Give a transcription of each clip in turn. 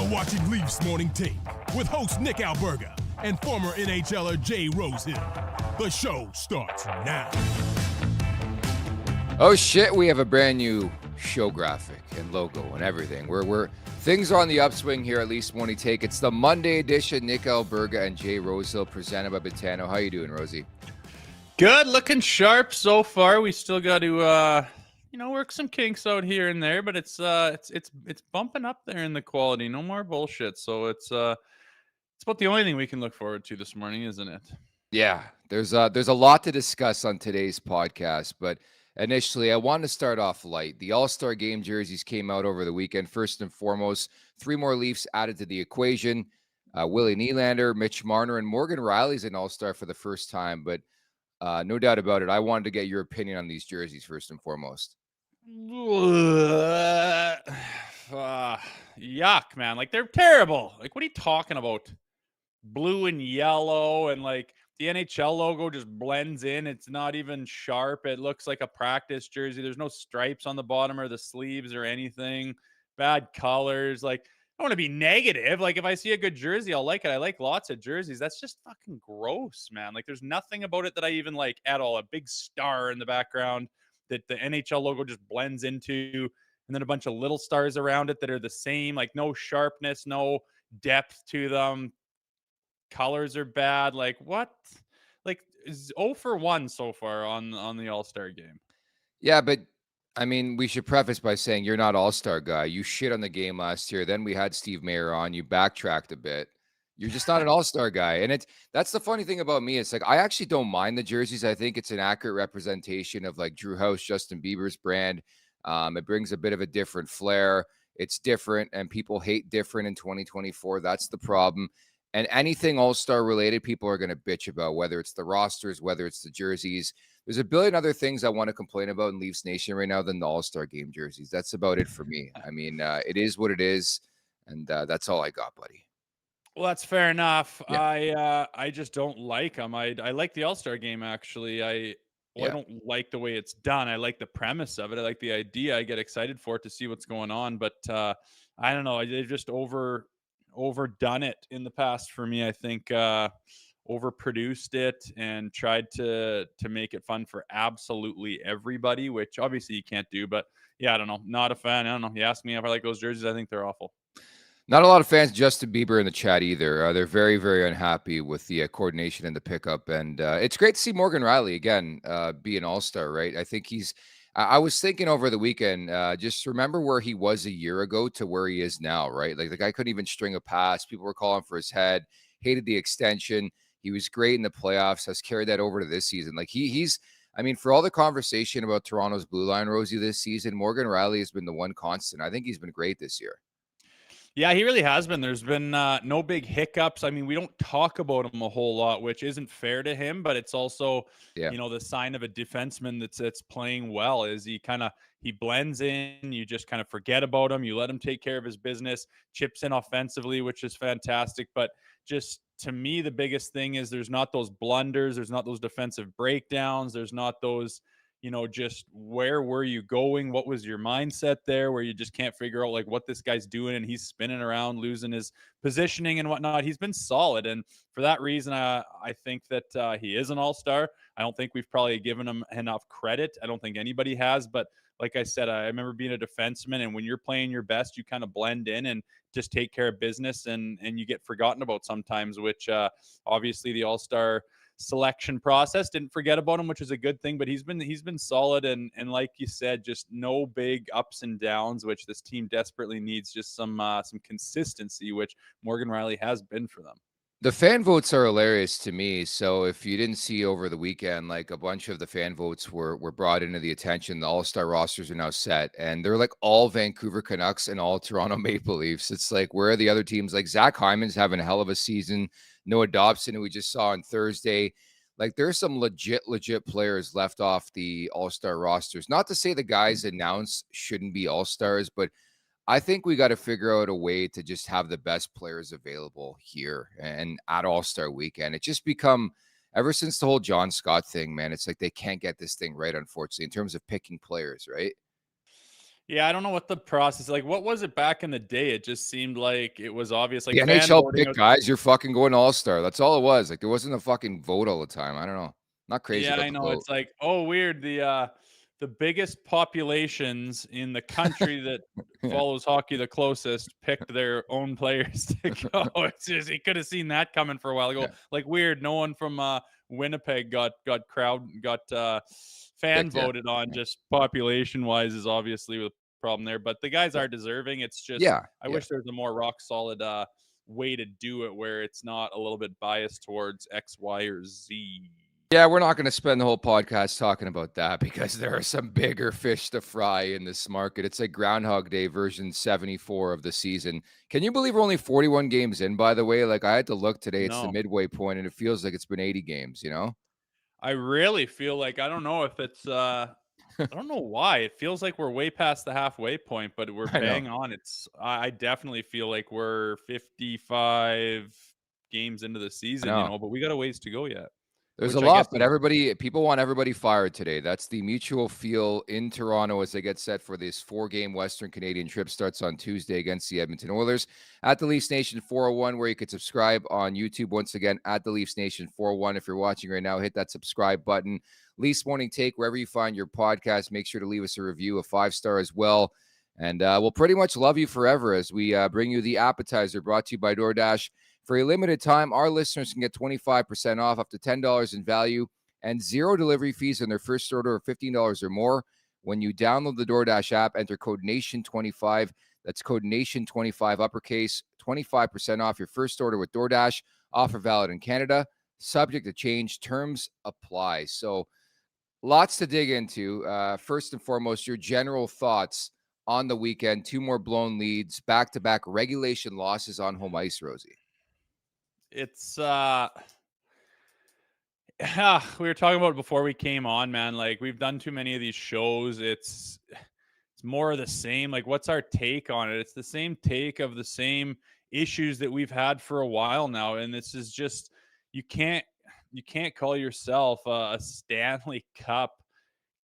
watching Leafs Morning Take with host Nick Alberga and former NHLer Jay Rosehill. The show starts now. Oh shit, we have a brand new show graphic and logo and everything. We're things are on the upswing here at Leafs Morning Take. It's the Monday edition. Nick Alberga and Jay Rosehill presented by Betano. How you doing, Rosie? Good, looking sharp so far. We still got to work some kinks out here and there, but it's bumping up there in the quality. No more bullshit. So it's about the only thing we can look forward to this morning, isn't it? Yeah, there's a lot to discuss on today's podcast, but initially I wanted to start off light. The All-Star Game jerseys came out over the weekend. First and foremost, 3 more Leafs added to the equation. Willie Nylander, Mitch Marner, and Morgan Rielly's an All-Star for the first time, but no doubt about it, I wanted to get your opinion on these jerseys first and foremost. Yuck, man. Like, they're terrible. Like, what are you talking about? Blue and yellow, and like the NHL logo just blends in. It's not even sharp. It looks like a practice jersey. There's no stripes on the bottom or the sleeves or anything. Bad colors. Like, I don't want to be negative. Like, if I see a good jersey, I'll like it. I like lots of jerseys. That's just fucking gross, man. Like, there's nothing about it that I even like at all. A big star in the background that the NHL logo just blends into, and then a bunch of little stars around it that are the same. Like, no sharpness, no depth to them. Colors are bad. Like, what? Like, 0 for 1 so far on the All-Star Game. Yeah, but I mean, we should preface by saying you're not All-Star guy. You shit on the game last year. Then we had Steve Mayer on. You backtracked a bit. You're just not an All-Star guy. And that's the funny thing about me. It's like, I actually don't mind the jerseys. I think it's an accurate representation of like Drew House, Justin Bieber's brand. It brings a bit of a different flair. It's different, and people hate different in 2024. That's the problem. And anything All-Star related, people are going to bitch about, whether it's the rosters, whether it's the jerseys. There's a billion other things I want to complain about in Leafs Nation right now than the All-Star Game jerseys. That's about it for me. I mean, it is what it is, and that's all I got, buddy. Well, that's fair enough. Yeah. I just don't like them. I like the All-Star Game, actually. I don't like the way it's done. I like the premise of it. I like the idea. I get excited for it to see what's going on, but I don't know. They've just overdone it in the past for me. I think overproduced it and tried to make it fun for absolutely everybody, which obviously you can't do. But yeah, I don't know. Not a fan. I don't know. You ask me if I like those jerseys. I think they're awful. Not a lot of fans of Justin Bieber in the chat either. They're very, very unhappy with the coordination and the pickup. And it's great to see Morgan Rielly again be an All-Star, right? I think I was thinking over the weekend, just remember where he was a year ago to where he is now, right? Like, the guy couldn't even string a pass. People were calling for his head, hated the extension. He was great in the playoffs, has carried that over to this season. Like, I mean, for all the conversation about Toronto's blue line, Rosie, this season, Morgan Rielly has been the one constant. I think he's been great this year. Yeah, he really has been. There's been no big hiccups. I mean, we don't talk about him a whole lot, which isn't fair to him, but it's also, the sign of a defenseman that's playing well is he blends in. You just kind of forget about him. You let him take care of his business, chips in offensively, which is fantastic. But just to me, the biggest thing is there's not those blunders. There's not those defensive breakdowns. There's not those, just where were you going? What was your mindset there where you just can't figure out like what this guy's doing and he's spinning around, losing his positioning and whatnot. He's been solid. And for that reason, I think that he is an all-star. I don't think we've probably given him enough credit. I don't think anybody has, but like I said, I remember being a defenseman, and when you're playing your best, you kind of blend in and just take care of business, and you get forgotten about sometimes, which obviously the all-star selection process didn't forget about him, which is a good thing, but he's been solid, and like you said, just no big ups and downs, which this team desperately needs. Just some consistency, which Morgan Rielly has been for them. The fan votes are hilarious to me. So if you didn't see over the weekend, like, a bunch of the fan votes were brought into the attention. The All-Star rosters are now set, and they're like all Vancouver Canucks and all Toronto Maple Leafs. It's like, where are the other teams? Like, Zach Hyman's having a hell of a season. Noah Dobson, who we just saw on Thursday. Like, there's some legit players left off the All-Star rosters. Not to say the guys announced shouldn't be All-Stars, but I think we got to figure out a way to just have the best players available here and at All-Star weekend. It's just become, ever since the whole John Scott thing, man, it's like they can't get this thing right, unfortunately, in terms of picking players, right? Yeah, I don't know what the process like. What was it back in the day? It just seemed like it was obvious. Like The fan NHL voting. picked guys, you're fucking going all-star. That's all it was. Like, there wasn't a fucking vote all the time. I don't know. Not crazy Yeah, about I the know. vote. It's like, oh, weird. The biggest populations in the country that Yeah, follows hockey the closest picked their own players to go. It's just he could have seen that coming for a while ago. yeah, Like weird. No one from Winnipeg got fan picked, yeah. voted on. Yeah, Just population wise is obviously the problem there. But the guys yeah, are deserving. It's just yeah, I yeah. wish there's a more rock solid way to do it where it's not a little bit biased towards X, Y, or Z. Yeah, we're not going to spend the whole podcast talking about that because there are some bigger fish to fry in this market. It's like Groundhog Day version 74 of the season. Can you believe we're only 41 games in, by the way? Like, I had to look today. It's the No. midway point, and it feels like it's been 80 games, you know? I really feel like I don't know if it's I don't know why. It feels like we're way past the halfway point, but we're I know. bang on. I definitely feel like we're 55 games into the I season, know. but we got a ways to go yet. There's a Which I guess lot, but people want everybody fired today. That's the mutual feel in Toronto as they get set for this 4-game Western Canadian trip. Starts on Tuesday against the Edmonton Oilers at the Leafs Nation 401, where you could subscribe on YouTube. Once again, at the Leafs Nation 401. If you're watching right now, hit that subscribe button. Leafs Morning Take, wherever you find your podcast, make sure to leave us a review, a 5-star as well. And we'll pretty much love you forever as we bring you the appetizer brought to you by DoorDash. For a limited time, our listeners can get 25% off up to $10 in value and 0 delivery fees on their first order of $15 or more. When you download the DoorDash app, enter code NATION25. That's code NATION25 uppercase, 25% off your first order with DoorDash. Offer valid in Canada. Subject to change. Terms apply. So lots to dig into. First and foremost, your general thoughts on the weekend. 2 more blown leads, back-to-back regulation losses on home ice, Rosie. It's yeah, we were talking about it before we came on, man. Like we've done too many of these shows. It's more of the same. Like what's our take on it? It's the same take of the same issues that we've had for a while now, and this is just you can't call yourself a Stanley Cup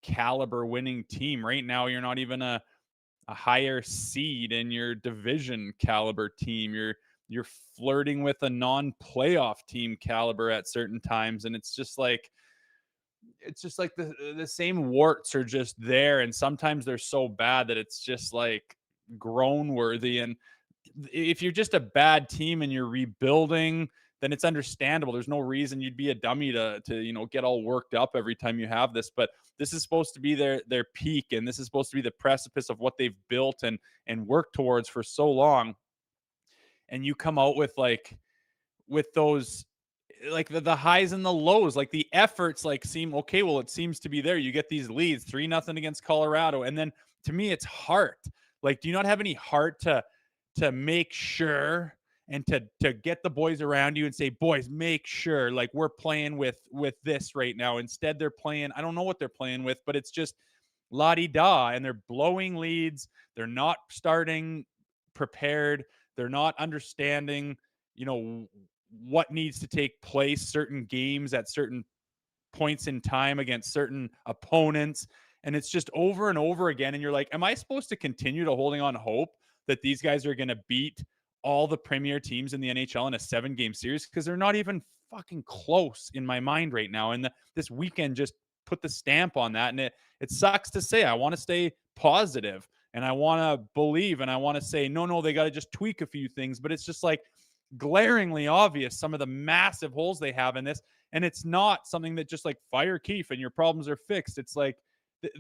caliber winning team right now. You're not even a higher seed in your division caliber team. You're flirting with a non-playoff team caliber at certain times, and it's just like the same warts are just there, and sometimes they're so bad that it's just like groan worthy. And if you're just a bad team and you're rebuilding, then it's understandable. There's no reason you'd be a dummy to get all worked up every time you have this. But this is supposed to be their peak, and this is supposed to be the precipice of what they've built and worked towards for so long. And you come out with those like the highs and the lows, like the efforts like seem okay. Well, it seems to be there. You get these leads, 3-0 against Colorado, and then to me, it's heart. Like, do you not have any heart to make sure and to get the boys around you and say, boys, make sure like we're playing with this right now. Instead, they're playing. I don't know what they're playing with, but it's just la-di-da, and they're blowing leads. They're not starting prepared. They're not understanding, what needs to take place, certain games at certain points in time against certain opponents. And it's just over and over again. And you're like, am I supposed to continue to holding on hope that these guys are going to beat all the premier teams in the NHL in a 7-game series? Because they're not even fucking close in my mind right now. And this weekend just put the stamp on that. And it sucks to say. I want to stay positive and I want to believe and I want to say, no, they got to just tweak a few things. But it's just like glaringly obvious some of the massive holes they have in this. And it's not something that just like fire Keefe and your problems are fixed. It's like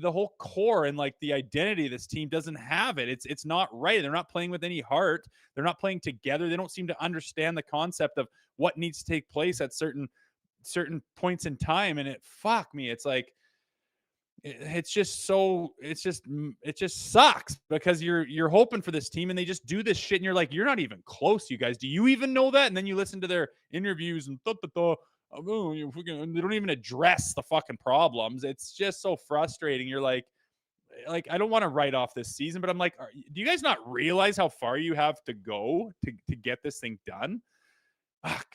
the whole core and like the identity of this team doesn't have it. It's not right. They're not playing with any heart. They're not playing together. They don't seem to understand the concept of what needs to take place at certain points in time. And it's like, it just sucks because you're hoping for this team and they just do this shit and you're like, you're not even close, you guys. Do you even know that? And then you listen to their interviews and they don't even address the fucking problems. It's just so frustrating. You're like I don't want to write off this season, but I'm like, do you guys not realize how far you have to go to get this thing done? Fuck.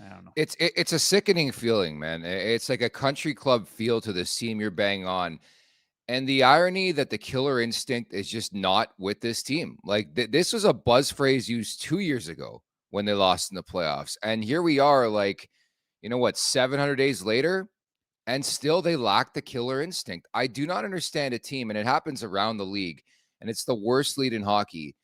I don't know. It's a sickening feeling, man. It's like a country club feel to this team you're banging on. And the irony that the killer instinct is just not with this team. Like this was a buzz phrase used 2 years ago when they lost in the playoffs. And here we are, like, 700 days later, and still they lack the killer instinct. I do not understand a team, and it happens around the league, and it's the worst lead in hockey.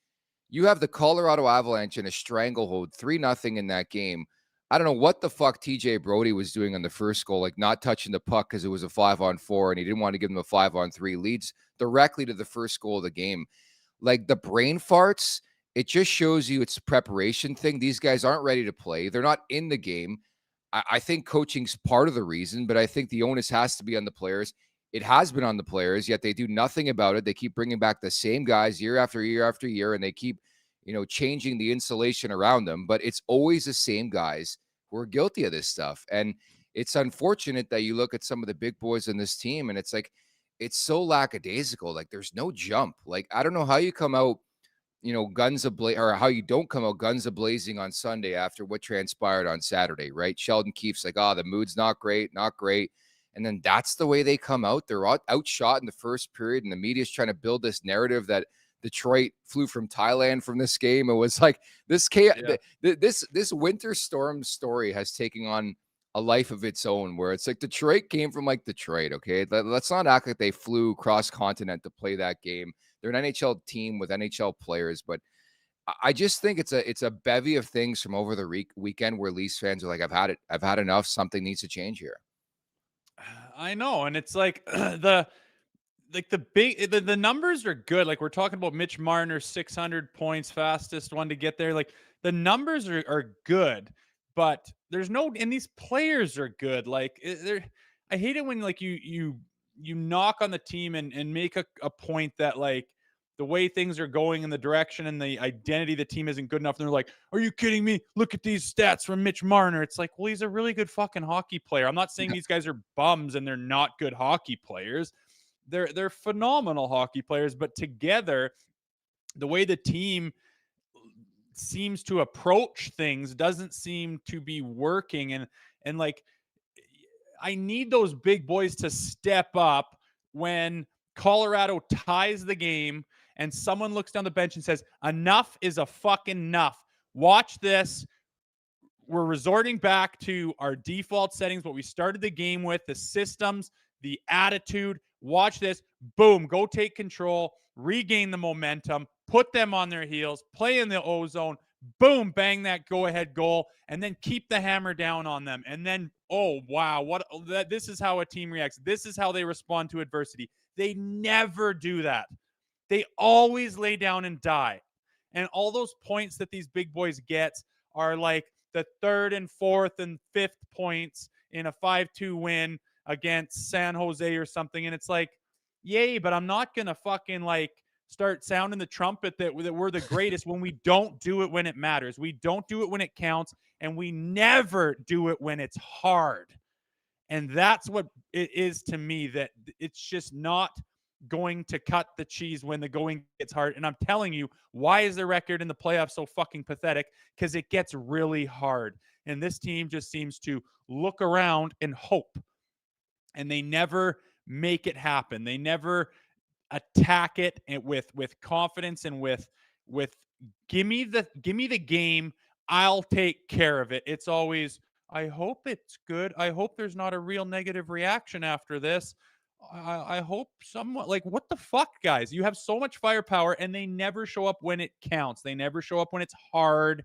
You have the Colorado Avalanche in a stranglehold, 3-0 in that game. I don't know what the fuck TJ Brody was doing on the first goal, like not touching the puck because it was a 5-on-4 and he didn't want to give them a 5-on-3, leads directly to the first goal of the game. Like the brain farts, it just shows you it's a preparation thing. These guys aren't ready to play. They're not in the game. I think coaching's part of the reason, but I think the onus has to be on the players. It has been on the players, yet they do nothing about it. They keep bringing back the same guys year after year after year, and they keep, changing the insulation around them. But it's always the same guys who are guilty of this stuff. And it's unfortunate that you look at some of the big boys in this team, and it's like, it's so lackadaisical. Like there's no jump. Like, I don't know how you come out, guns a-blazing, or how you don't come out guns a-blazing on Sunday after what transpired on Saturday, right? Sheldon Keefe's like, the mood's not great. And then that's the way they come out. They're outshot in the first period, and the media's trying to build this narrative that Detroit flew from Thailand from this game. It was like this winter storm story has taken on a life of its own, where it's like Detroit came from like Detroit. Okay, let's not act like they flew cross continent to play that game. They're an NHL team with NHL players, but I just think it's a bevy of things from over the weekend where Leafs fans are like, I've had enough. Something needs to change here. I know, and it's like the numbers are good. Like we're talking about Mitch Marner, 600 points, fastest one to get there. Like the numbers are good, but there's no, and these players are good. Like I hate it when like you knock on the team and make a point that like the way things are going in the direction and the identity of the team isn't good enough. And they're like, are you kidding me? Look at these stats from Mitch Marner. It's like, well, he's a really good fucking hockey player. I'm not saying these guys are bums and they're not good hockey players. They're phenomenal hockey players, but together, the way the team seems to approach things doesn't seem to be working. And like, I need those big boys to step up when Colorado ties the game and someone looks down the bench and says, enough is a fucking enough. Watch this. We're resorting back to our default settings, what we started the game with, the systems, the attitude. Watch this. Boom. Go take control, regain the momentum, put them on their heels, play in the O-zone. Boom, bang that go-ahead goal, and then keep the hammer down on them. And then, oh, wow, this is how a team reacts. This is how they respond to adversity. They never do that. They always lay down and die. And all those points that these big boys get are like the third and fourth and fifth points in a 5-2 win against San Jose or something. And it's like, yay, but I'm not going to fucking like start sounding the trumpet that we're the greatest when we don't do it when it matters. We don't do it when it counts, and we never do it when it's hard. And that's what it is to me, that it's just not going to cut the cheese when the going gets hard. And I'm telling you, why is the record in the playoffs so fucking pathetic? Because it gets really hard. And this team just seems to look around and hope. And they never make it happen. They never attack it with confidence and with give me the game. I'll take care of it. It's always, I hope it's good. I hope there's not a real negative reaction after this. I hope somewhat, like, what the fuck, guys? You have so much firepower, and they never show up when it counts. They never show up when it's hard.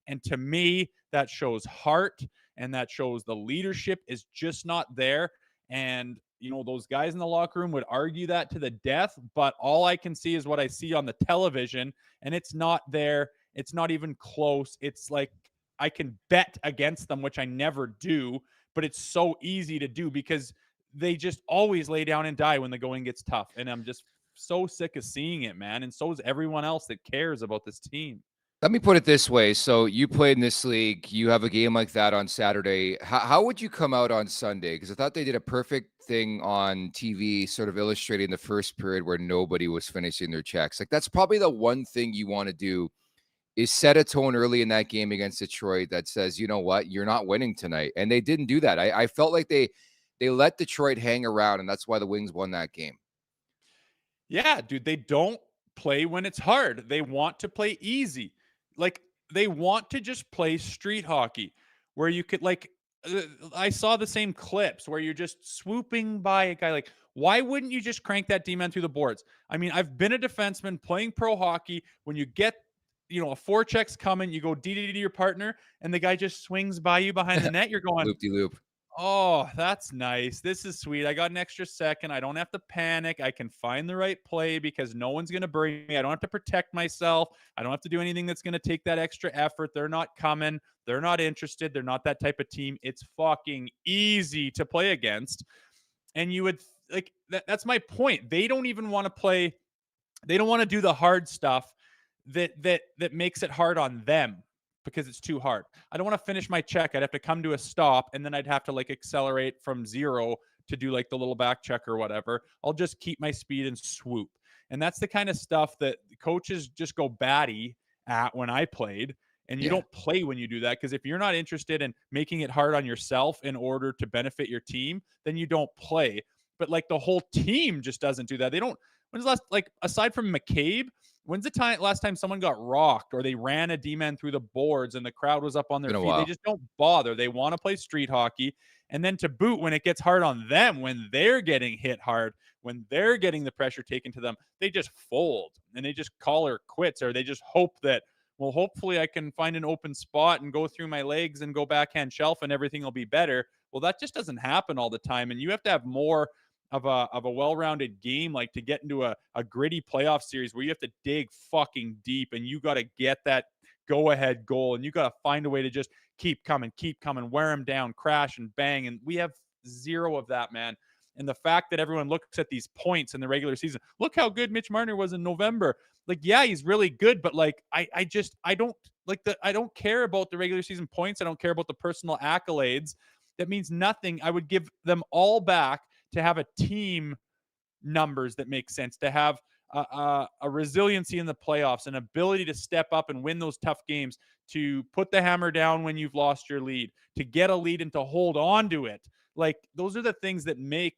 And to me, that shows heart, and that shows the leadership is just not there. And, those guys in the locker room would argue that to the death, but all I can see is what I see on the television, and it's not there. It's not even close. It's like I can bet against them, which I never do, but it's so easy to do because they just always lay down and die when the going gets tough. And I'm just so sick of seeing it, man. And so is everyone else that cares about this team. Let me put it this way. So you played in this league. You have a game like that on Saturday. How would you come out on Sunday? Because I thought they did a perfect thing on TV, sort of illustrating the first period where nobody was finishing their checks. Like, that's probably the one thing you want to do, is set a tone early in that game against Detroit that says, you know what, you're not winning tonight. And they didn't do that. I felt like they let Detroit hang around, and that's why the Wings won that game. Yeah, dude, they don't play when it's hard. They want to play easy. Like, they want to just play street hockey where you could, like, I saw the same clips where you're just swooping by a guy. Like, why wouldn't you just crank that D-man through the boards? I mean, I've been a defenseman playing pro hockey. When you get, a forecheck's coming, you go DDD to your partner, and the guy just swings by you behind the net. You're going, Loop-de-loop. oh, that's nice. This is sweet. I got an extra second. I don't have to panic. I can find the right play because no one's going to bury me. I don't have to protect myself. I don't have to do anything that's going to take that extra effort. They're not coming. They're not interested. They're not that type of team. It's fucking easy to play against. And you would like that's my point. They don't even want to play. They don't want to do the hard stuff that makes it hard on them because it's too hard. I don't want to finish my check. I'd have to come to a stop and then I'd have to like accelerate from 0 to do like the little back check or whatever. I'll just keep my speed and swoop. And that's the kind of stuff that coaches just go batty at when I played. And you don't play when you do that, because if you're not interested in making it hard on yourself in order to benefit your team, then you don't play. But like the whole team just doesn't do that. They don't. When's the last, like, aside from McCabe, when's the last time someone got rocked or they ran a D-man through the boards and the crowd was up on their feet? They just don't bother. They want to play street hockey. And then to boot, when it gets hard on them, when they're getting hit hard, when they're getting the pressure taken to them, they just fold and they just call her quits, or they just hope that, well, hopefully I can find an open spot and go through my legs and go backhand shelf and everything will be better. Well, that just doesn't happen all the time. And you have to have more of a well-rounded game, like to get into a gritty playoff series where you have to dig fucking deep and you got to get that go-ahead goal and you got to find a way to just keep coming, wear them down, crash and bang. And we have zero of that, man. And the fact that everyone looks at these points in the regular season, look how good Mitch Marner was in November. Like, yeah, he's really good, but like, I don't care about the regular season points. I don't care about the personal accolades. That means nothing. I would give them all back to have a team numbers that make sense, to have a resiliency in the playoffs, an ability to step up and win those tough games, to put the hammer down when you've lost your lead, to get a lead and to hold on to it. Like, those are the things that make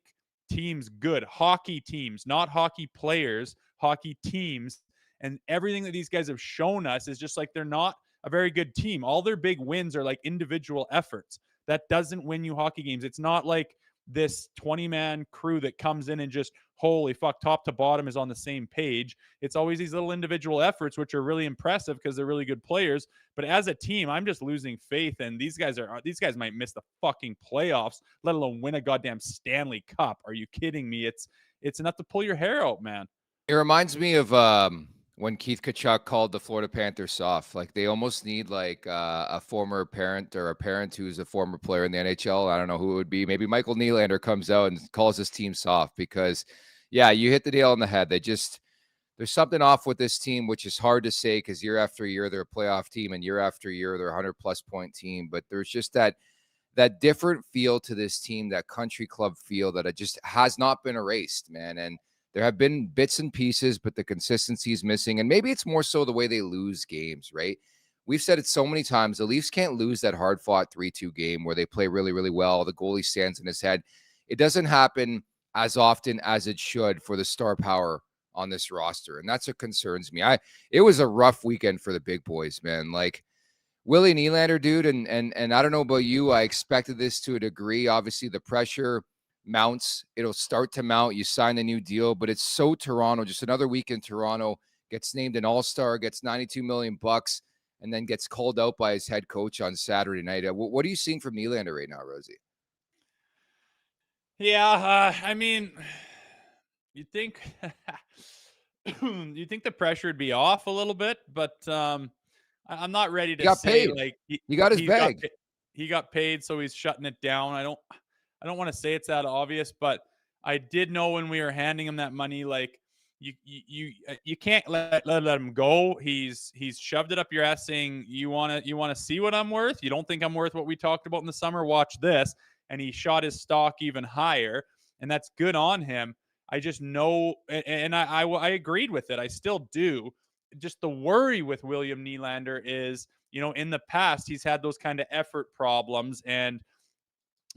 teams good. Hockey teams, not hockey players, hockey teams. And everything that these guys have shown us is just like, they're not a very good team. All their big wins are like individual efforts. That doesn't win you hockey games. It's not like this 20-man crew that comes in and just, holy fuck, top to bottom is on the same page. It's always these little individual efforts, which are really impressive because they're really good players. But as a team, I'm just losing faith. And these guys might miss the fucking playoffs, let alone win a goddamn Stanley Cup. Are you kidding me? It's enough to pull your hair out, man. It reminds me of when Keith Tkachuk called the Florida Panthers soft. Like, they almost need like a former parent or a parent who's a former player in the NHL. I don't know who it would be. Maybe Michael Nylander comes out and calls his team soft because, yeah, you hit the nail on the head. There's something off with this team, which is hard to say because year after year they're a playoff team and year after year they're a 100-plus point team. But there's just that different feel to this team, that country club feel that it just has not been erased, man. And there have been bits and pieces, but the consistency is missing. And maybe it's more so the way they lose games, right? We've said it so many times. The Leafs can't lose that hard-fought 3-2 game where they play really, really well. The goalie stands in his head. It doesn't happen as often as it should for the star power on this roster. And that's what concerns me. It was a rough weekend for the big boys, man. Like, Willie Nylander, dude, and I don't know about you. I expected this to a degree. Obviously, the pressure mounts. It'll start to mount. You sign a new deal, but it's so Toronto. Just another week in Toronto. Gets named an all-star, gets $92 million, and then gets called out by his head coach on Saturday night. What are you seeing from Nylander right now, Rosie? Yeah, I mean, you'd think the pressure would be off a little bit, but I'm not ready to say paid. Like he got his bag. He got paid, so he's shutting it down. I don't want to say it's that obvious, but I did know when we were handing him that money, like, you can't let him go. He's shoved it up your ass saying, you want to see what I'm worth? You don't think I'm worth what we talked about in the summer? Watch this. And he shot his stock even higher, and that's good on him. I just know, and I agreed with it. I still do. Just the worry with William Nylander is, in the past, he's had those kind of effort problems and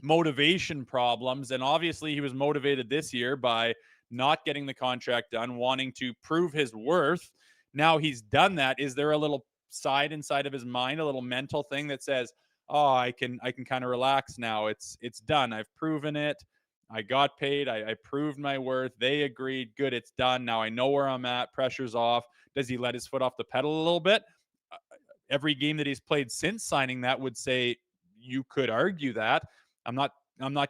motivation problems. And obviously he was motivated this year by not getting the contract done, wanting to prove his worth. Now he's done that. Is there a little side inside of his mind, a little mental thing that says, oh, I can kind of relax now. It's done. I've proven it. I got paid. I proved my worth. They agreed. Good. It's done. Now I know where I'm at. Pressure's off. Does he let his foot off the pedal a little bit? Every game that he's played since signing that would say you could argue that. I'm not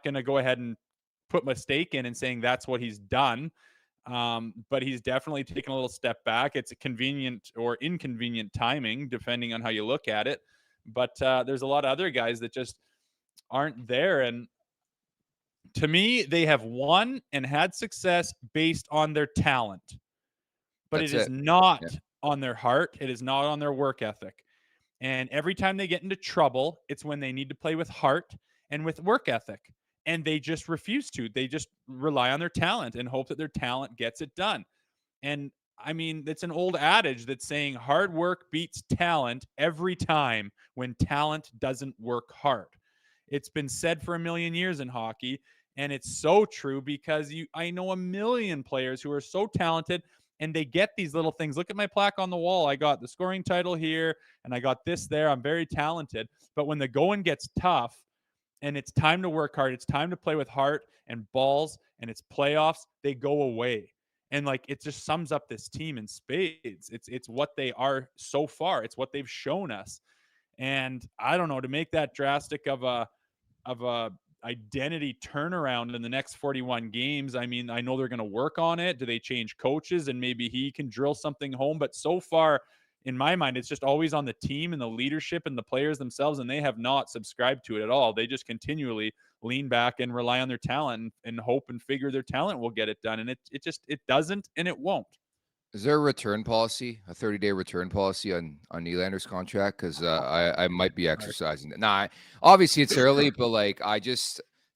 going to go ahead and put my stake in and saying that's what he's done. But he's definitely taken a little step back. It's a convenient or inconvenient timing, depending on how you look at it. But there's a lot of other guys that just aren't there. And to me, they have won and had success based on their talent. But it is not on their heart. It is not on their work ethic. And every time they get into trouble, it's when they need to play with heart and with work ethic. And they just refuse to. They just rely on their talent and hope that their talent gets it done. And I mean, it's an old adage that's saying hard work beats talent every time when talent doesn't work hard. It's been said for a million years in hockey, and it's so true because I know a million players who are so talented and they get these little things. Look at my plaque on the wall. I got the scoring title here and I got this there. I'm very talented. But when the going gets tough and it's time to work hard, it's time to play with heart and balls, and it's playoffs, they go away. And like, it just sums up this team in spades. It's what they are so far. It's what they've shown us. And I don't know, to make that drastic of a identity turnaround in the next 41 games. I mean, I know they're going to work on it. Do they change coaches and maybe he can drill something home? But so far, in my mind, it's just always on the team and the leadership and the players themselves, and they have not subscribed to it at all. They just continually lean back and rely on their talent and hope and figure their talent will get it done. And it doesn't, and it won't. Is there a return policy, a 30-day return policy on Nylander's contract? Because I might be exercising that. Nah, obviously it's early, but like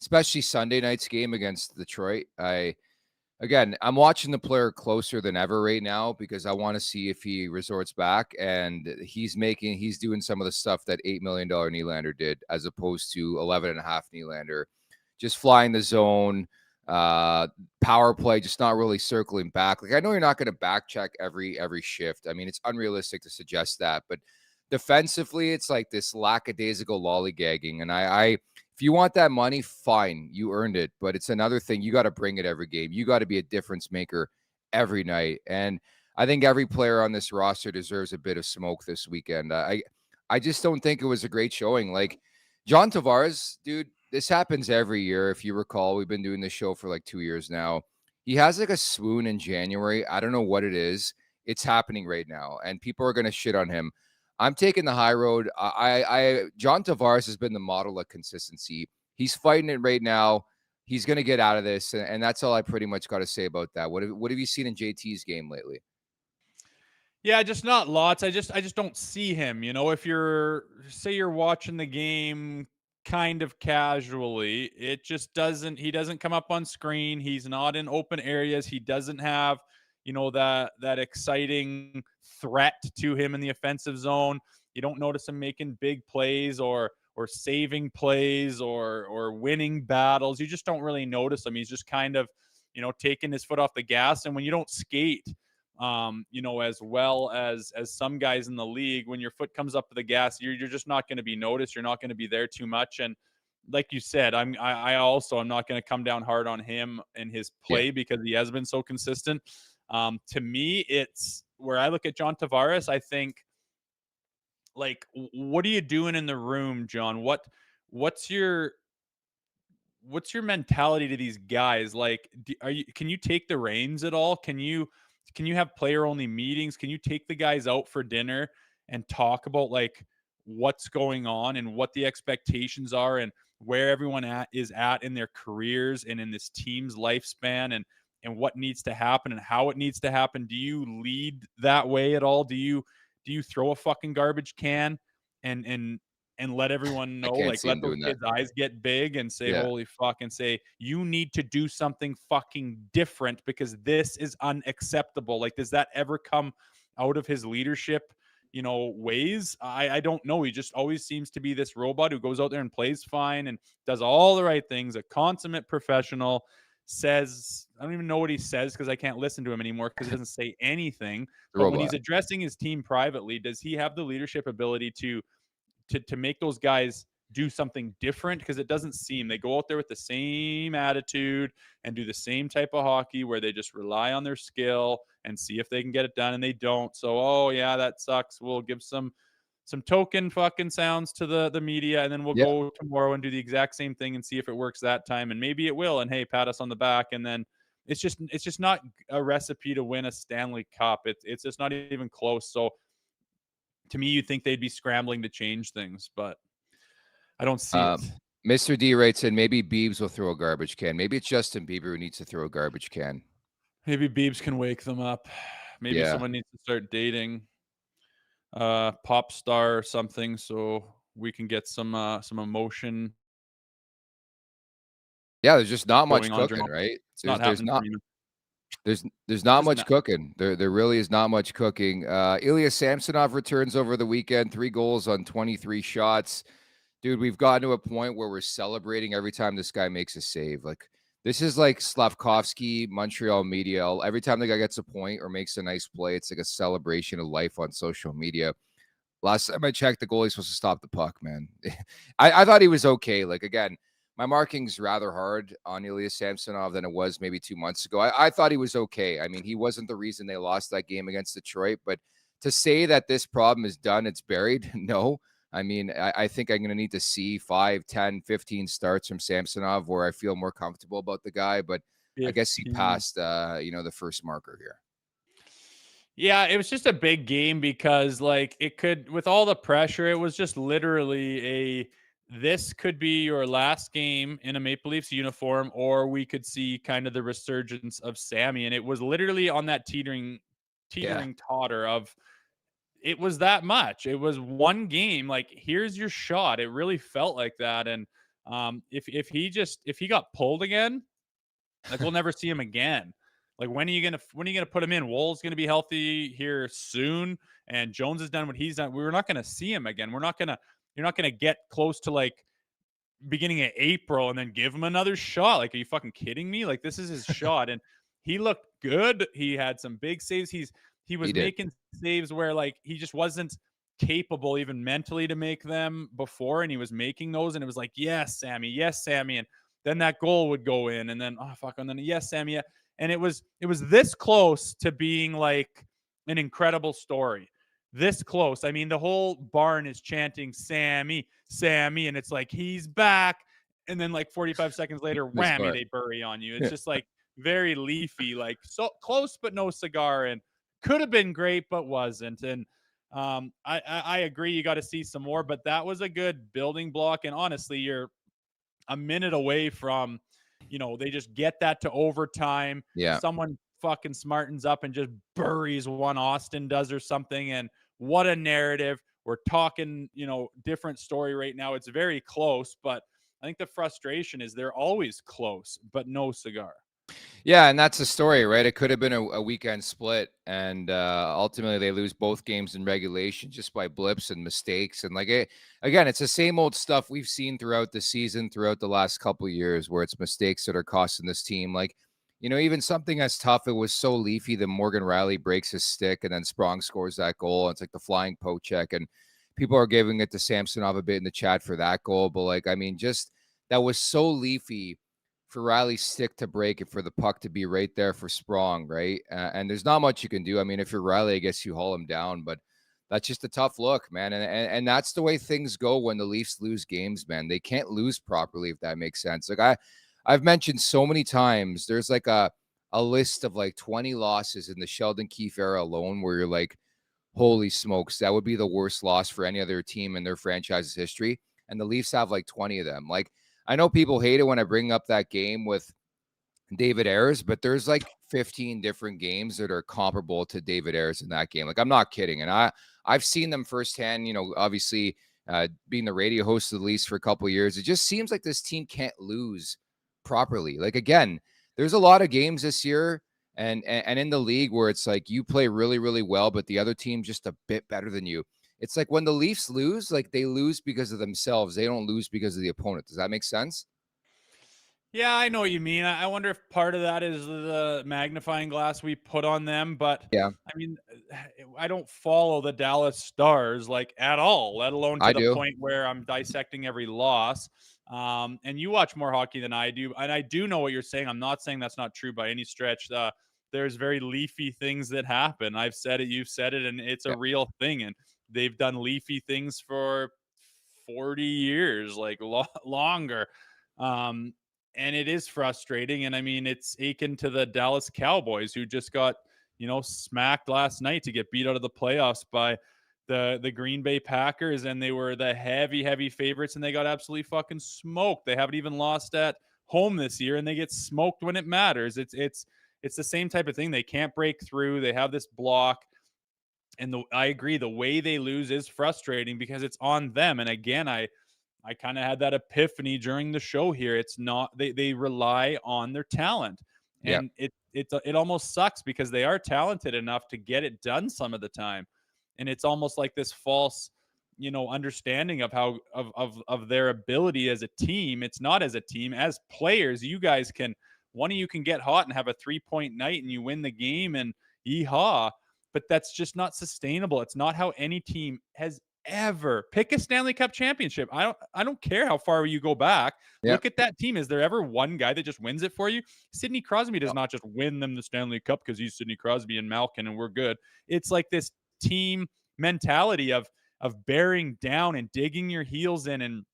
especially Sunday night's game against Detroit, I'm watching the player closer than ever right now because I want to see if he resorts back, and he's doing some of the stuff that $8 million Nylander did as opposed to 11.5 Nylander, just flying the zone. Power play, just not really circling back. Like, I know you're not going to back check every shift. I mean, it's unrealistic to suggest that, but defensively, it's like this lackadaisical lollygagging. And if you want that money, fine, you earned it. But it's another thing. You got to bring it every game. You got to be a difference maker every night. And I think every player on this roster deserves a bit of smoke this weekend. I just don't think it was a great showing. Like, John Tavares, dude, this happens every year. If you recall, we've been doing this show for like 2 years now. He has like a swoon in January. I don't know what it is. It's happening right now, and people are going to shit on him. I'm taking the high road. John Tavares has been the model of consistency. He's fighting it right now. He's going to get out of this, and that's all I pretty much got to say about that. What have you seen in JT's game lately? Yeah, just not lots. I just don't see him. You know, if you're watching the game kind of casually, it just he doesn't come up on screen. He's not in open areas. He doesn't have, you know, that exciting threat to him in the offensive zone. You don't notice him making big plays or saving plays or winning battles. You just don't really notice him. He's just kind of, you know, taking his foot off the gas. And when you don't skate, you know, as well as some guys in the league, when your foot comes up to the gas, you're just not going to be noticed. You're not going to be there too much. And like you said, I'm not going to come down hard on him and his play because he has been so consistent. To me, it's where I look at John Tavares, I think, like, what are you doing in the room, John? What's your mentality to these guys? Like, can you take the reins at all? Can you have player only meetings? Can you take the guys out for dinner and talk about like what's going on and what the expectations are and where everyone is at in their careers and in this team's lifespan and what needs to happen and how it needs to happen? Do you lead that way at all? Do you throw a fucking garbage can and let everyone know, like, let those kids' eyes get big and say, holy fuck, and say, you need to do something fucking different because this is unacceptable? Like, does that ever come out of his leadership, you know, ways? I don't know. He just always seems to be this robot who goes out there and plays fine and does all the right things, a consummate professional, says, I don't even know what he says because I can't listen to him anymore because he doesn't say anything. But when Robot. he's addressing his team privately, does he have the leadership ability to make those guys do something different? Because it doesn't seem, they go out there with the same attitude and do the same type of hockey where they just rely on their skill and see if they can get it done, and they don't. So, oh yeah, that sucks. We'll give some token fucking sounds to the media, and then we'll go tomorrow and do the exact same thing and see if it works that time, and maybe it will, and hey, pat us on the back. And then it's just not a recipe to win a Stanley Cup. It's just not even close. So to me, you'd think they'd be scrambling to change things, but I don't see it. Mr. D writes in, maybe Biebs will throw a garbage can. Maybe it's Justin Bieber who needs to throw a garbage can. Maybe Biebs can wake them up. Maybe someone needs to start dating pop star or something so we can get some emotion. Yeah, there's just not much cooking, right? There's not much cooking. There really is not much cooking. Ilya Samsonov returns over the weekend, 3 goals on 23 shots. Dude, we've gotten to a point where we're celebrating every time this guy makes a save. Like, this is like Slavkovsky, Montreal media. Every time the guy gets a point or makes a nice play, it's like a celebration of life on social media. Last time I checked, the goalie's supposed to stop the puck, man. I thought he was okay. Like, again, my marking's rather hard on Ilya Samsonov than it was maybe 2 months ago. I thought he was okay. I mean, he wasn't the reason they lost that game against Detroit. But to say that this problem is done, it's buried, no. I mean, I think I'm going to need to see 5, 10, 15 starts from Samsonov where I feel more comfortable about the guy. But I guess he passed, the first marker here. Yeah, it was just a big game because, like, it could, with all the pressure, it was just literally this could be your last game in a Maple Leafs uniform, or we could see kind of the resurgence of Sammy. And it was literally on that teetering totter of, it was that much. It was one game. Like, here's your shot. It really felt like that. And if he got pulled again, like, we'll never see him again. Like, when are you gonna put him in? Wool's gonna be healthy here soon, and Jones has done what he's done. We're not gonna see him again. You're not gonna get close to like beginning of April and then give him another shot. Like, are you fucking kidding me? Like, this is his shot, and he looked good. He had some big saves. He was making saves where, like, he just wasn't capable even mentally to make them before, and he was making those, and it was like, yes, Sammy, and then that goal would go in, and then and then yes, Sammy, yeah. And it was this close to being like an incredible story. This close. I mean, the whole barn is chanting Sammy, and it's like, he's back. And then like 45 seconds later, whammy, they bury on you. It's just like very Leafy, like so close but no cigar, and could have been great but wasn't. And I agree, you got to see some more, but that was a good building block. And honestly, you're a minute away from, they just get that to overtime. Yeah. Someone fucking smartens up and just buries one, Austin does or something. And what a narrative. We're talking, different story right now. It's very close, but I think the frustration is they're always close, but no cigar. Yeah, and that's the story, right? It could have been a weekend split, and ultimately they lose both games in regulation just by blips and mistakes. And again, it's the same old stuff we've seen throughout the season, throughout the last couple of years, where it's mistakes that are costing this team. Like, even something as tough, it was so Leafy that Morgan Rielly breaks his stick and then Sprong scores that goal. And it's like the flying poke check, and people are giving it to Samsonov a bit in the chat for that goal. But just that was so Leafy for Rielly's stick to break and for the puck to be right there for Sprong, right? And there's not much you can do. I mean, if you're Rielly, I guess you haul him down, but that's just a tough look, man. And that's the way things go when the Leafs lose games, man. They can't lose properly, if that makes sense. Like, I've mentioned so many times, there's like a list of like 20 losses in the Sheldon Keefe era alone where you're like, holy smokes, that would be the worst loss for any other team in their franchise's history. And the Leafs have like 20 of them. Like, I know people hate it when I bring up that game with David Ayres, but there's like 15 different games that are comparable to David Ayres in that game. Like, I'm not kidding. And I've seen them firsthand, obviously being the radio host of the Leafs for a couple of years. It just seems like this team can't lose properly. Like, again, there's a lot of games this year and in the league where it's like you play really, really well, but the other team just a bit better than you. It's like when the Leafs lose, like they lose because of themselves. They don't lose because of the opponent. Does that make sense? Yeah, I know what you mean. I wonder if part of that is the magnifying glass we put on them. But Yeah, I mean, I don't follow the Dallas Stars like at all, let alone to I the do. point where I'm dissecting every loss. And you watch more hockey than I do, and I do know what you're saying. I'm not saying that's not true by any stretch. There's very leafy things that happen. I've said it, you've said it, and it's a Yeah, real thing. And they've done leafy things for 40 years, like longer. Um, and it is frustrating. And I mean, it's akin to the Dallas Cowboys, who just got, smacked last night to get beat out of the playoffs by the Green Bay Packers, and they were the heavy favorites, and they got absolutely fucking smoked. They haven't even lost at home this year, and they get smoked when it matters. It's the same type of thing. They can't break through. They have this block. And I agree, the way they lose is frustrating because it's on them. And again, I kind of had that epiphany during the show here. It's not they rely on their talent. yeah, And it almost sucks because they are talented enough to get it done some of the time. And it's almost like this false, understanding of how of their ability as a team. It's not as a team. As players, you guys can one of you can get hot and have a 3-point night and you win the game and yeehaw, but that's just not sustainable. It's not how any team has ever pick a Stanley Cup championship. I don't care how far you go back. yeah. Look at that team. Is there ever one guy that just wins it for you? Sidney Crosby does not just win them the Stanley Cup because he's Sidney Crosby and Malkin and we're good. It's like this team mentality of bearing down and digging your heels in and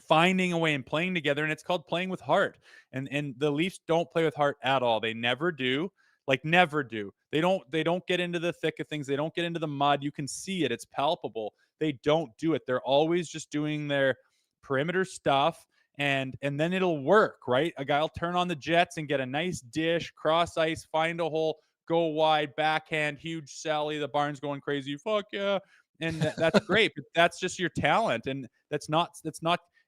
finding a way and playing together, and it's called playing with heart. And the Leafs don't play with heart at all. They never do. Like never do. They don't get into the thick of things. They don't get into the mud. You can see it. It's palpable. They don't do it. They're always just doing their perimeter stuff, and then it'll work, right? A guy will turn on the jets and get a nice dish, cross ice, find a hole, go wide, backhand, huge Sally, the barn's going crazy. Fuck yeah. And that's great, but that's just your talent. And that's not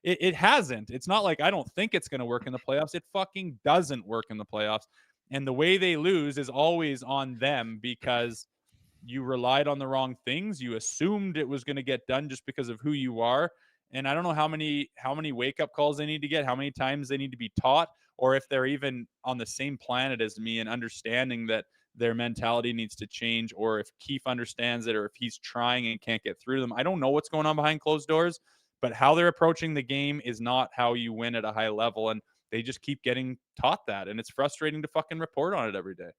it hasn't. It's not like I don't think it's going to work in the playoffs. It fucking doesn't work in the playoffs. And the way they lose is always on them because you relied on the wrong things. You assumed it was going to get done just because of who you are. And I don't know how many wake up calls they need to get, how many times they need to be taught, or if they're even on the same planet as me and understanding that their mentality needs to change, or if Keefe understands it, or if he's trying and can't get through them. I don't know what's going on behind closed doors, but how they're approaching the game is not how you win at a high level. And they just keep getting taught that. And it's frustrating to fucking report on it every day.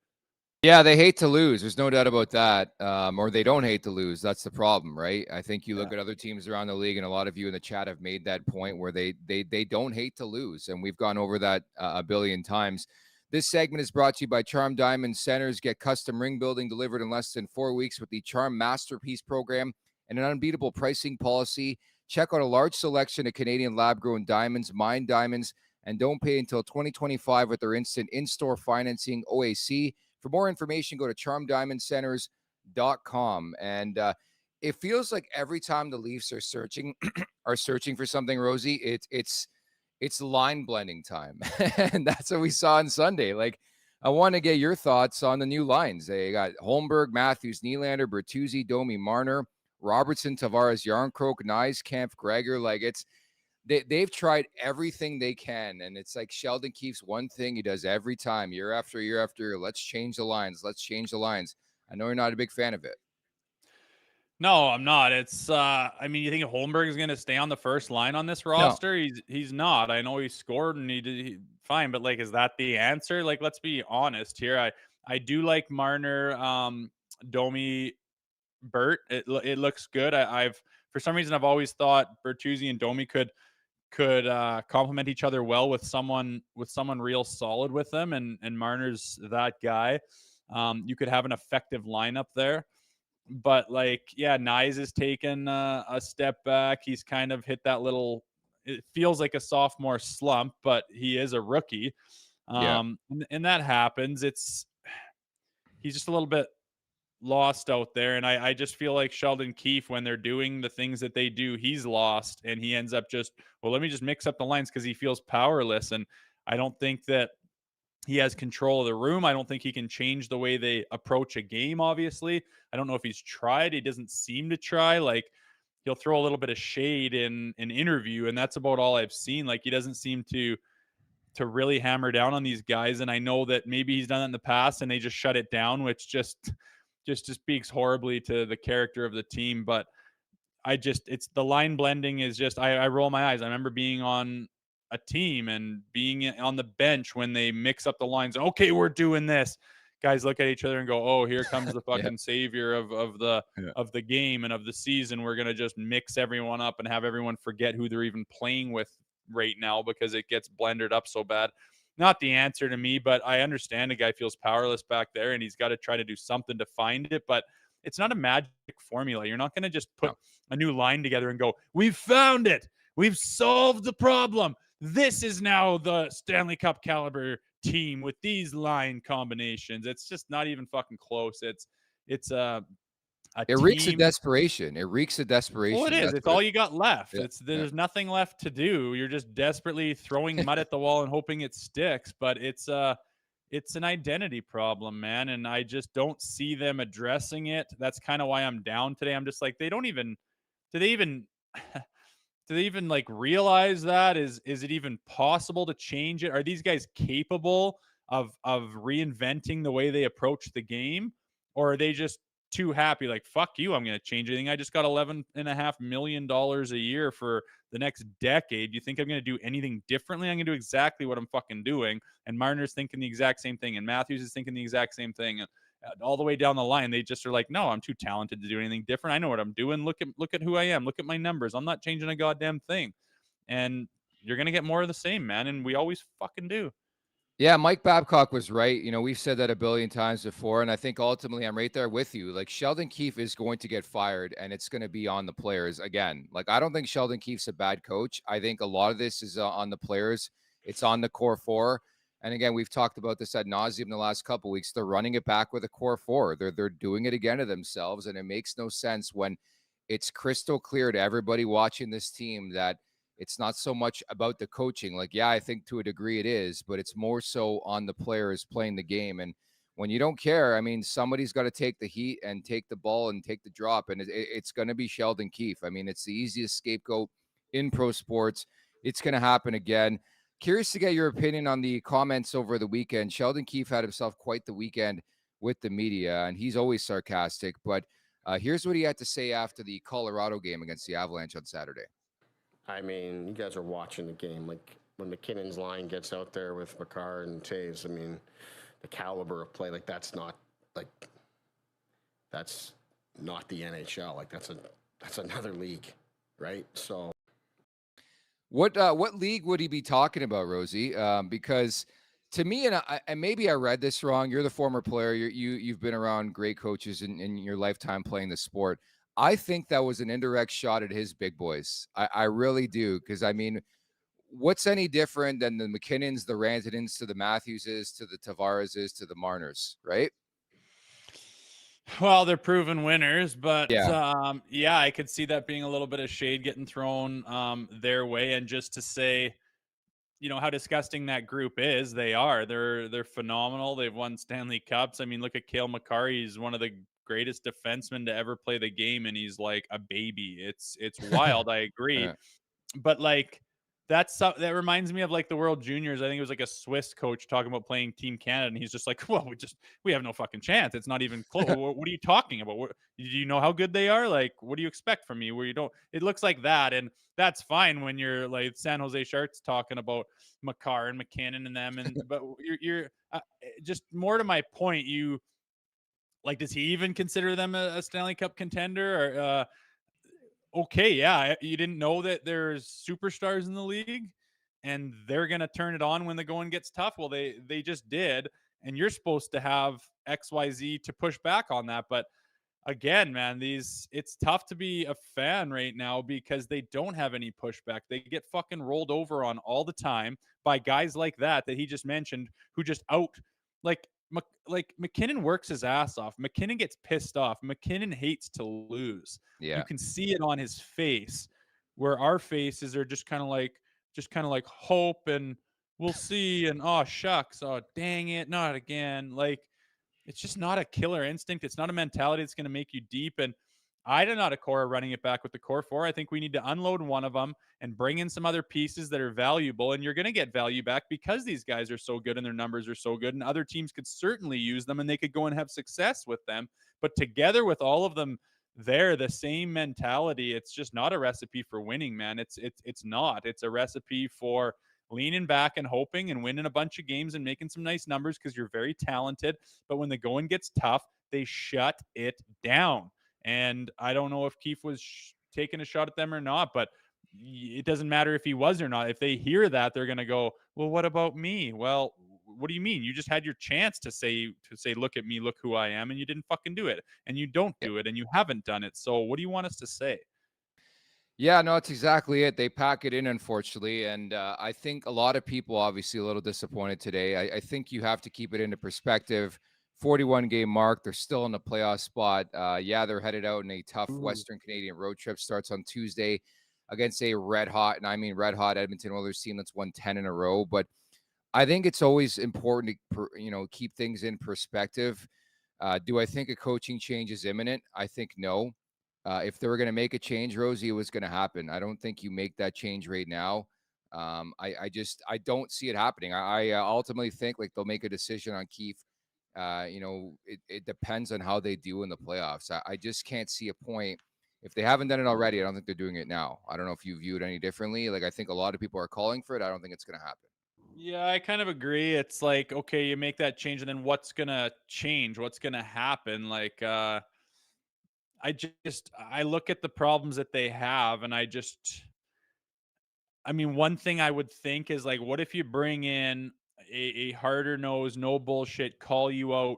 Yeah, they hate to lose. There's no doubt about that. Or they don't hate to lose. That's the problem, right? I think you look at other teams around the league, and a lot of you in the chat have made that point where they don't hate to lose, and we've gone over that a billion times. This segment is brought to you by Charm Diamond Centers. Get custom ring building delivered in less than 4 weeks with the Charm Masterpiece Program and an unbeatable pricing policy. Check out a large selection of Canadian lab-grown diamonds, mined diamonds, and don't pay until 2025 with their instant in-store financing, OAC. For more information, go to charmdiamondcenters.com. And it feels like every time the Leafs are searching for something, Rosie, it's line blending time. And that's what we saw on Sunday. Like, I want to get your thoughts on the new lines. They got Holmberg, Matthews, Nylander, Bertuzzi, Domi, Marner, Robertson, Tavares, Yarncroke, Nyes, Kampf, Gregor. Like, they've tried everything they can, and it's like Sheldon Keefe's one thing he does every time, year after year after year. Let's change the lines. Let's change the lines. I know you're not a big fan of it. No, I'm not. It's I mean, you think Holmberg is going to stay on the first line on this roster? No. He's not. I know he scored and fine, but like, is that the answer? Like, let's be honest here. I do like Marner, Domi, Bert. It looks good. I've for some reason I've always thought Bertuzzi and Domi could complement each other well with someone real solid with them, and Marner's that guy. You could have an effective lineup there. But like, yeah, Nyes has taken a step back. He's kind of hit that little. It feels like a sophomore slump, but he is a rookie, Yeah. and that happens. He's just a little bit lost out there, and I just feel like Sheldon Keefe, when they're doing the things that they do, he's lost, and he ends up just, well, let me just mix up the lines because he feels powerless, and I don't think that he has control of the room. I don't think he can change the way they approach a game, obviously. I don't know if he's tried. He doesn't seem to try. Like, he'll throw a little bit of shade in an interview, and that's about all I've seen. Like, he doesn't seem to to really hammer down on these guys. And I know that maybe he's done that in the past and they just shut it down, which just speaks horribly to the character of the team. But it's the line blending is just, I roll my eyes. I remember being on a team and being on the bench when they mix up the lines. Okay, we're doing this. Guys look at each other and go, "Oh, here comes the fucking savior of the game and of the season. We're gonna just mix everyone up and have everyone forget who they're even playing with right now because it gets blended up so bad." Not the answer to me, but I understand a guy feels powerless back there and he's got to try to do something to find it. But it's not a magic formula. You're not going to just put a new line together and go, "We've found it. We've solved the problem. This is now the Stanley Cup caliber team with these line combinations." It's just not even fucking close. It reeks of desperation. It reeks of desperation. Well, it is. It's all you got left. There's nothing left to do. You're just desperately throwing mud at the wall and hoping it sticks. But it's an identity problem, man. And I just don't see them addressing it. That's kind of why I'm down today. I'm just like, do they even like realize that? Is it even possible to change it? Are these guys capable of reinventing the way they approach the game? Or are they just too happy, like, fuck you, I'm going to change anything. I just got $11.5 million a year for the next decade. You think I'm going to do anything differently? I'm going to do exactly what I'm fucking doing. And Marner's thinking the exact same thing. And Matthews is thinking the exact same thing. And all the way down the line, they just are like, no, I'm too talented to do anything different. I know what I'm doing. Look at who I am. Look at my numbers. I'm not changing a goddamn thing. And you're going to get more of the same, man. And we always fucking do. Yeah, Mike Babcock was right. We've said that a billion times before, and I think ultimately I'm right there with you. Like, Sheldon Keefe is going to get fired, and it's going to be on the players again. Like, I don't think Sheldon Keefe's a bad coach. I think a lot of this is on the players. It's on the core four. And again, we've talked about this ad nauseum in the last couple of weeks. They're running it back with a core four. They're doing it again to themselves, and it makes no sense when it's crystal clear to everybody watching this team that it's not so much about the coaching. Like, yeah, I think to a degree it is, but it's more so on the players playing the game. And when you don't care, I mean, somebody's got to take the heat and take the ball and take the drop. And it's going to be Sheldon Keefe. I mean, it's the easiest scapegoat in pro sports. It's going to happen again. Curious to get your opinion on the comments over the weekend. Sheldon Keefe had himself quite the weekend with the media, and he's always sarcastic. But here's what he had to say after the Colorado game against the Avalanche on Saturday. I mean, you guys are watching the game. Like, when McKinnon's line gets out there with Makar and Taves, I mean, the caliber of play, like, that's not the NHL. Like, that's another league, right? So what league would he be talking about, Rosie? Because to me, and maybe I read this wrong, you're the former player. You've been around great coaches in your lifetime playing the sport. I think that was an indirect shot at his big boys. I really do. Because, I mean, what's any different than the McKinnons, the Rantanens, to the Matthewses, to the Tavareses, to the Marners, right? Well, they're proven winners, but yeah, I could see that being a little bit of shade getting thrown their way. And just to say, how disgusting that group is, they're phenomenal. They've won Stanley Cups. I mean, look at Cale Makar. He's one of the greatest defensemen to ever play the game, and he's like a baby. It's wild. I agree. But like, that reminds me of like the World Juniors. I think it was like a Swiss coach talking about playing Team Canada, and he's just like, well, we have no fucking chance. It's not even close. What are you talking about? Do you know how good they are? Like, what do you expect from me? Where you don't? It looks like that, and that's fine when you're like San Jose Sharks talking about Makar and McKinnon and them, but you're just more to my point. Like, does he even consider them a Stanley Cup contender? Or okay, yeah, you didn't know that there's superstars in the league and they're going to turn it on when the going gets tough? Well, they just did, and you're supposed to have XYZ to push back on that. But again, man, it's tough to be a fan right now because they don't have any pushback. They get fucking rolled over on all the time by guys like that he just mentioned, who just like McKinnon works his ass off. McKinnon gets pissed off. McKinnon hates to lose. Yeah. You can see it on his face, where our faces are just kind of like hope and we'll see. And, oh, shucks. Oh, dang it. Not again. Like, it's just not a killer instinct. It's not a mentality that's going to make you deep. And I do not a core running it back with the core four. I think we need to unload one of them and bring in some other pieces that are valuable. And you're going to get value back because these guys are so good and their numbers are so good. And other teams could certainly use them and they could go and have success with them. But together with all of them there, the same mentality, it's just not a recipe for winning, man. It's not. It's a recipe for leaning back and hoping and winning a bunch of games and making some nice numbers because you're very talented. But when the going gets tough, they shut it down. And I don't know if Keefe was taking a shot at them or not, but it doesn't matter if he was or not. If they hear that, they're going to go, well, what about me? Well, what do you mean? You just had your chance to say, look at me, look who I am, and you didn't fucking do it. And you don't do it, and you haven't done it. So what do you want us to say? Yeah, no, it's exactly it. They pack it in, unfortunately. And I think a lot of people obviously a little disappointed today. I think you have to keep it into perspective. 41 game mark. They're still in the playoff spot. Yeah, they're headed out in a tough Western Canadian road trip. Starts on Tuesday against a red hot, and I mean red hot Edmonton Oilers team that's won 10 in a row. But I think it's always important to keep things in perspective. Do I think a coaching change is imminent? I think no. If they were going to make a change, Rosie, it was going to happen. I don't think you make that change right now. I don't see it happening. I ultimately think like they'll make a decision on Keefe. It depends on how they do in the playoffs. I just can't see a point. If they haven't done it already, I don't think they're doing it now. I don't know if you view it any differently. Like, I think a lot of people are calling for it. I don't think it's going to happen. Yeah, I kind of agree. It's like, okay, you make that change and then what's going to change? What's going to happen? Like, I look at the problems that they have and I mean, one thing I would think is like, what if you bring in a harder nose, no bullshit, call you out,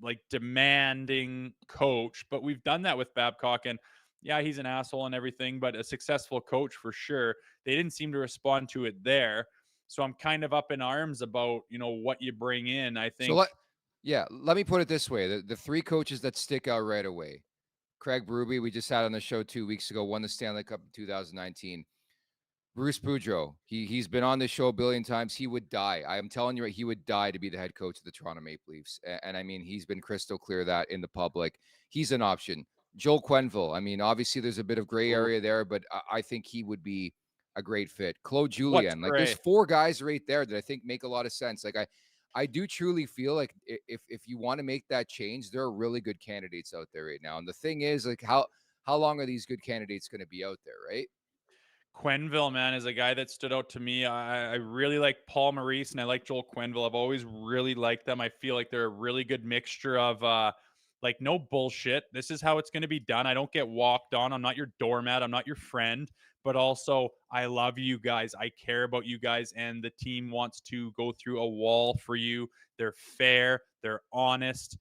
like demanding coach? But we've done that with Babcock, and yeah, he's an asshole and everything, but a successful coach for sure. They didn't seem to respond to it there. So I'm kind of up in arms about, what you bring in. I think. Let me put it this way. The three coaches that stick out right away. Craig Berube, we just had on the show 2 weeks ago, won the Stanley Cup in 2019. Bruce Boudreau, he's been on this show a billion times. He would die. I am telling you, he would die to be the head coach of the Toronto Maple Leafs. And I mean, he's been crystal clear that in the public. He's an option. Joel Quenneville, I mean, obviously there's a bit of gray area there, but I think he would be a great fit. Claude Julien, like there's four guys right there that I think make a lot of sense. Like I do truly feel like if you want to make that change, there are really good candidates out there right now. And the thing is, like, how long are these good candidates going to be out there, right? Quenneville, man, is a guy that stood out to me. I really like Paul Maurice and I like Joel Quenneville. I've always really liked them. I feel like they're a really good mixture of like no bullshit. This is how it's going to be done. I don't get walked on. I'm not your doormat. I'm not your friend. But also, I love you guys. I care about you guys, and the team wants to go through a wall for you. They're fair. They're honest.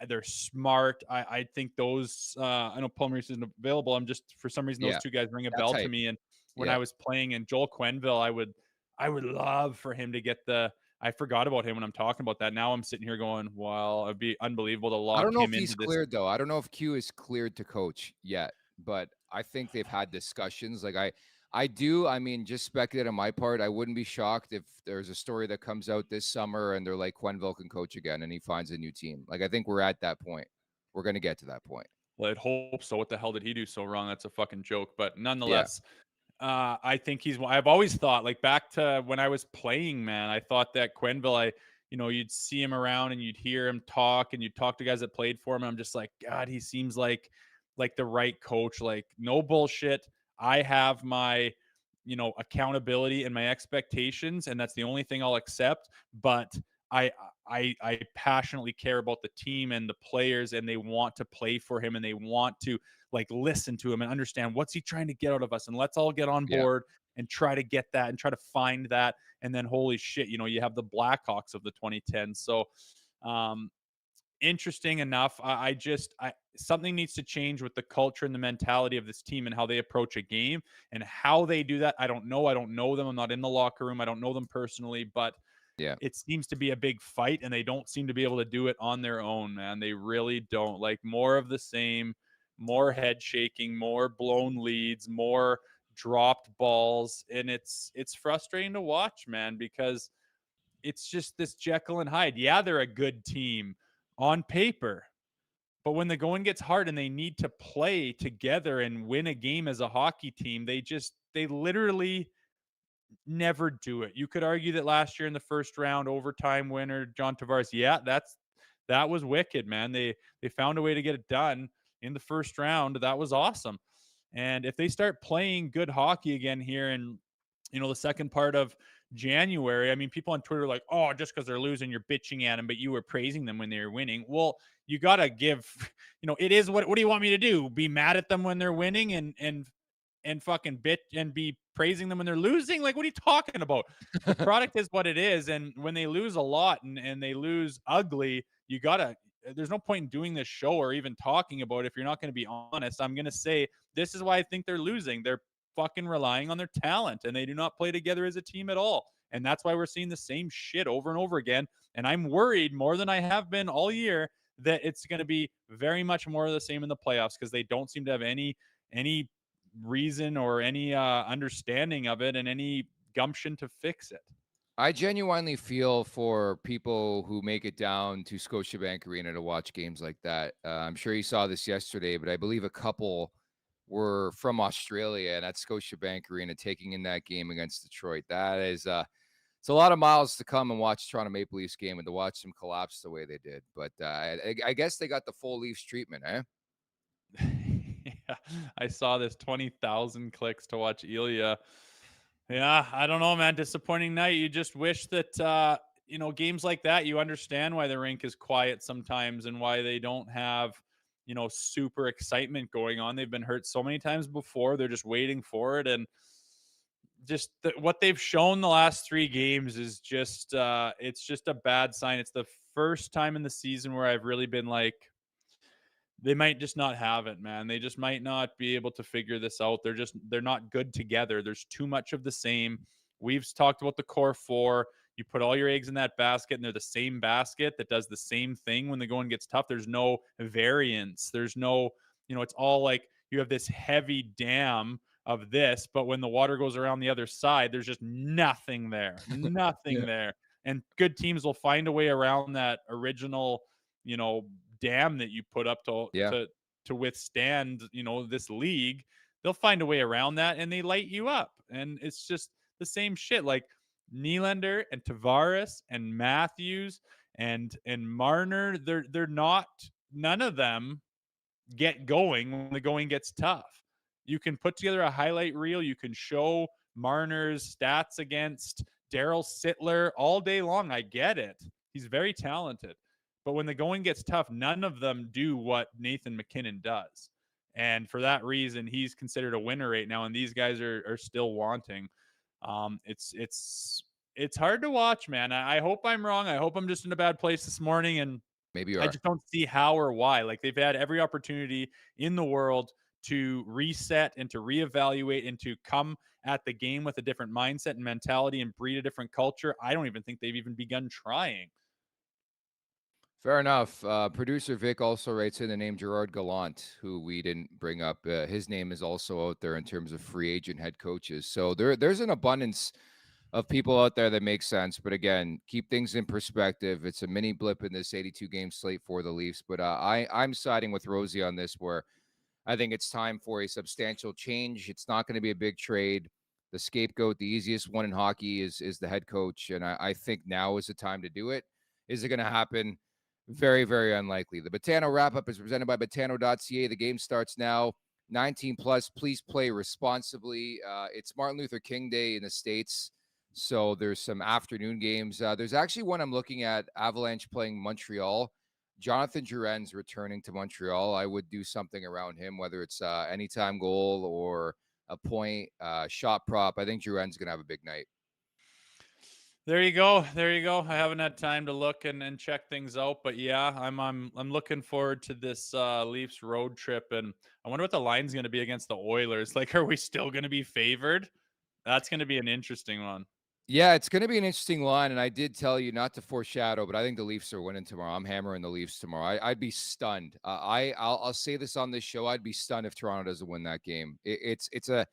They're smart. I think those. I know Paul Maurice isn't available. I'm just for some reason those two guys ring a bell to me. And when I was playing in Joel Quenneville, I would love for him to get the. I forgot about him when I'm talking about that. Now I'm sitting here going, well, it'd be unbelievable to lock him into this. I don't know if he's cleared though. I don't know if Q is cleared to coach yet, but I think they've had discussions. Like I do. I mean, just speculate on my part. I wouldn't be shocked if there's a story that comes out this summer and they're like, Quenneville can coach again and he finds a new team. Like, I think we're at that point. We're going to get to that point. Well, I'd hope so. What the hell did he do so wrong? That's a fucking joke. But nonetheless, I think I've always thought, like back to when I was playing, man, I thought that Quenneville, you'd see him around and you'd hear him talk and you'd talk to guys that played for him. And I'm just like, God, he seems like the right coach. Like, no bullshit. I have my, accountability and my expectations, and that's the only thing I'll accept. But I passionately care about the team and the players, and they want to play for him, and they want to like listen to him and understand what's he trying to get out of us, and let's all get on board and try to get that and try to find that. And then holy shit, you have the Blackhawks of the 2010s. So interesting enough. Something needs to change with the culture and the mentality of this team and how they approach a game, and how they do that. I don't know. I don't know them. I'm not in the locker room. I don't know them personally, but it seems to be a big fight, and they don't seem to be able to do it on their own, man. They really don't. Like, more of the same, more head shaking, more blown leads, more dropped balls. And it's frustrating to watch, man, because it's just this Jekyll and Hyde. Yeah, they're a good team on paper, But when the going gets hard and they need to play together and win a game as a hockey team, they literally never do it. You could argue that last year in the first round, overtime winner, John Tavares, yeah, that was wicked, man. They found a way to get it done in the first round. That was awesome. And if they start playing good hockey again here in, the second part of January, I mean, people on Twitter are like, oh, just because they're losing, you're bitching at them, but you were praising them when they were winning. Well, you got to give, it is what do you want me to do? Be mad at them when they're winning and fucking bitch and be praising them when they're losing? Like, what are you talking about? The product is what it is. And when they lose a lot and they lose ugly, there's no point in doing this show or even talking about it if you're not going to be honest. I'm going to say this is why I think they're losing. They're fucking relying on their talent and they do not play together as a team at all. And that's why we're seeing the same shit over and over again. And I'm worried more than I have been all year that it's going to be very much more of the same in the playoffs because they don't seem to have any reason or any understanding of it and any gumption to fix it. I genuinely feel for people who make it down to Scotiabank Arena to watch games like that. I'm sure you saw this yesterday, but I believe a couple were from Australia and at Scotiabank Arena taking in that game against Detroit. That is it's a lot of miles to come and watch Toronto Maple Leafs game and to watch them collapse the way they did. But I guess they got the full Leafs treatment, eh? Yeah, I saw this 20,000 clicks to watch Ilya. Yeah, I don't know, man. Disappointing night. You just wish that, games like that, you understand why the rink is quiet sometimes and why they don't have, super excitement going on. They've been hurt so many times before. They're just waiting for it. And just what they've shown the last 3 games is just, it's just a bad sign. It's the first time in the season where I've really been like, they might just not have it, man. They just might not be able to figure this out. They're not good together. There's too much of the same. We've talked about the core 4. You put all your eggs in that basket and they're the same basket that does the same thing when the going gets tough. There's no variance. There's no, it's all like you have this heavy dam of this, but when the water goes around the other side, there's just nothing there, nothing there. And good teams will find a way around that original, dam that you put up to withstand, this league. They'll find a way around that and they light you up. And it's just the same shit. Like Nylander and Tavares and Matthews and Marner, they're not, none of them get going when the going gets tough. You can put together a highlight reel. You can show Marner's stats against Daryl Sittler all day long. I get it. He's very talented. But when the going gets tough, none of them do what Nathan MacKinnon does. And for that reason, he's considered a winner right now. And these guys are still wanting. It's hard to watch, man. I hope I'm wrong. I hope I'm just in a bad place this morning. And maybe you are. I just don't see how or why. Like they've had every opportunity in the world to reset and to reevaluate and to come at the game with a different mindset and mentality and breed a different culture. I don't even think they've even begun trying. Fair enough. Producer Vic also writes in the name Gerard Gallant, who we didn't bring up. His name is also out there in terms of free agent head coaches. So there's an abundance of people out there that make sense. But again, keep things in perspective. It's a mini blip in this 82-game slate for the Leafs. But I'm siding with Rosie on this, where I think it's time for a substantial change. It's not going to be a big trade. The scapegoat, the easiest one in hockey, is the head coach. And I think now is the time to do it. Is it going to happen? Very, very unlikely. The Betano wrap-up is presented by Betano.ca. The game starts now. 19 plus. Please play responsibly. It's Martin Luther King Day in the States, so there's some afternoon games. There's actually one I'm looking at, Avalanche playing Montreal. Jonathan Drouin's returning to Montreal. I would do something around him, whether it's anytime goal or a point, shot prop. I think Drouin's going to have a big night. There you go. There you go. I haven't had time to look and check things out, but yeah, I'm looking forward to this Leafs road trip, and I wonder what the line's going to be against the Oilers. Like, are we still going to be favored? That's going to be an interesting one. Yeah, it's going to be an interesting line, and I did tell you not to foreshadow, but I think the Leafs are winning tomorrow. I'm hammering the Leafs tomorrow. I'd be stunned. I'll say this on this show. I'd be stunned if Toronto doesn't win that game. It's a